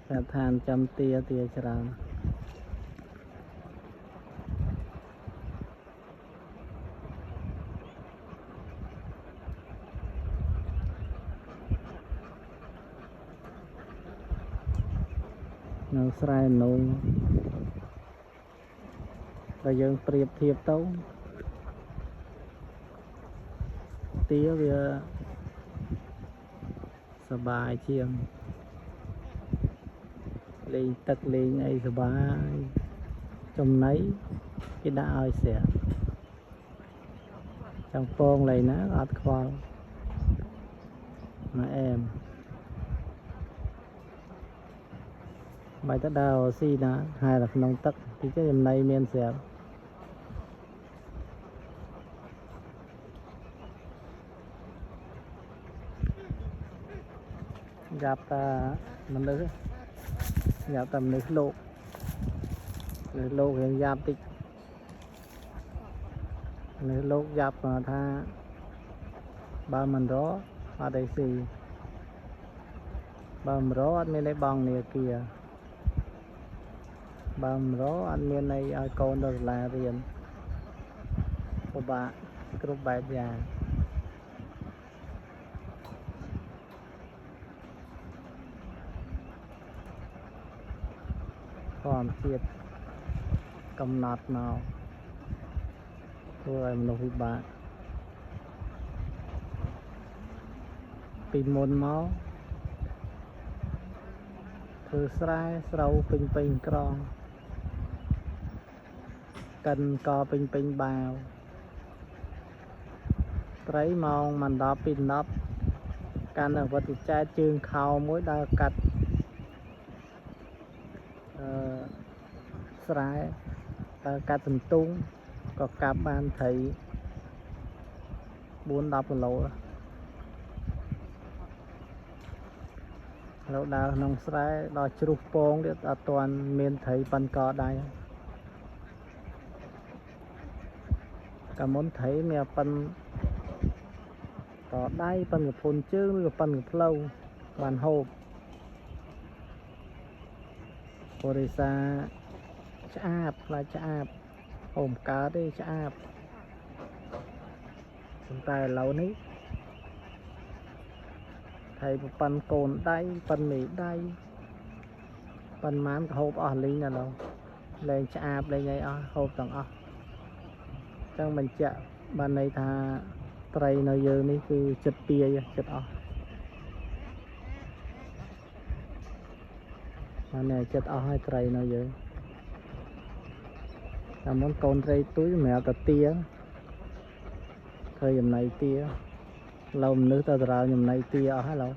แต่ทานจำเตียจรานនៅស្រែនោមតែយើងប្រៀបធៀបទៅទាវាសបាយជាងលេងទឹកលេងអីសបាយចំណីគេដាក់ឲ្យស្រាចង់ពងឡើយណាអត់ខ្វល់មកអែមបាយទៅដើរស៊ីណាហើយនៅក្នុងទឹកទីគេចំណីមានស្រាប់យ៉ាប់តាមនុស្សយ៉ាប់តាមនុស្សលោករៀងយ៉ាប់តិចមនុស្សលោកយ៉ាប់ថាបើមិនរកអត់អីស៊ីបើមិនរកអត់មានអីបងនាគាបើមិនរកអត់មានអីឲ្យកូនទៅសាលារៀនពិបាកគ្រប់បែបយ៉ាងធម្មជាតិកំណត់មកធ្វើឲ្យមនុស្សពិបាកពីមុនមកធ្វើស្រែស្រូវពេញក្រងកិនកពេញបាវត្រីម៉ោងមិនដល់ពី10កាន់តែវត្តចែកជើងខោមួយដើរកាត់ស្រែដើរកាត់សន្ទុងក៏កាប់បានត្រី4-10 គីឡូเราដើរក្នុងស្រែដល់ជ្រុះពងទៀតអត់ទាន់មានត្រីប៉ិនកដៃកាលមុនត្រីមានប៉ិនកដៃប៉ិនកពុនជើងឬក៏ប៉ិនកផ្លូវបានហូបបរិសាឆ្អាបខ្លាចឆ្អាបហូបកើតទេឆ្អាបប៉ុន្តែឥឡូវនេះថៃប៉ិនកូនដៃប៉ិនមេដៃប៉ិនម៉ានក៏ហូបអស់លីងឥឡូវលែងឆ្អាបលែងអីអស់ហូបទាំងអស់ចឹងបញ្ជាក់បានន័យថាត្រីនៅយើងនេះគឺចិត្តពាយចិត្តអស់អានេះចិត្តអស់ហើយត្រីនៅយើងតែមុនកូនត្រីទួយសម្រាប់តាទាធ្វើចំណីទាឡូវមនុស្សទៅតារោចំណីទាអស់ហើយឡូវ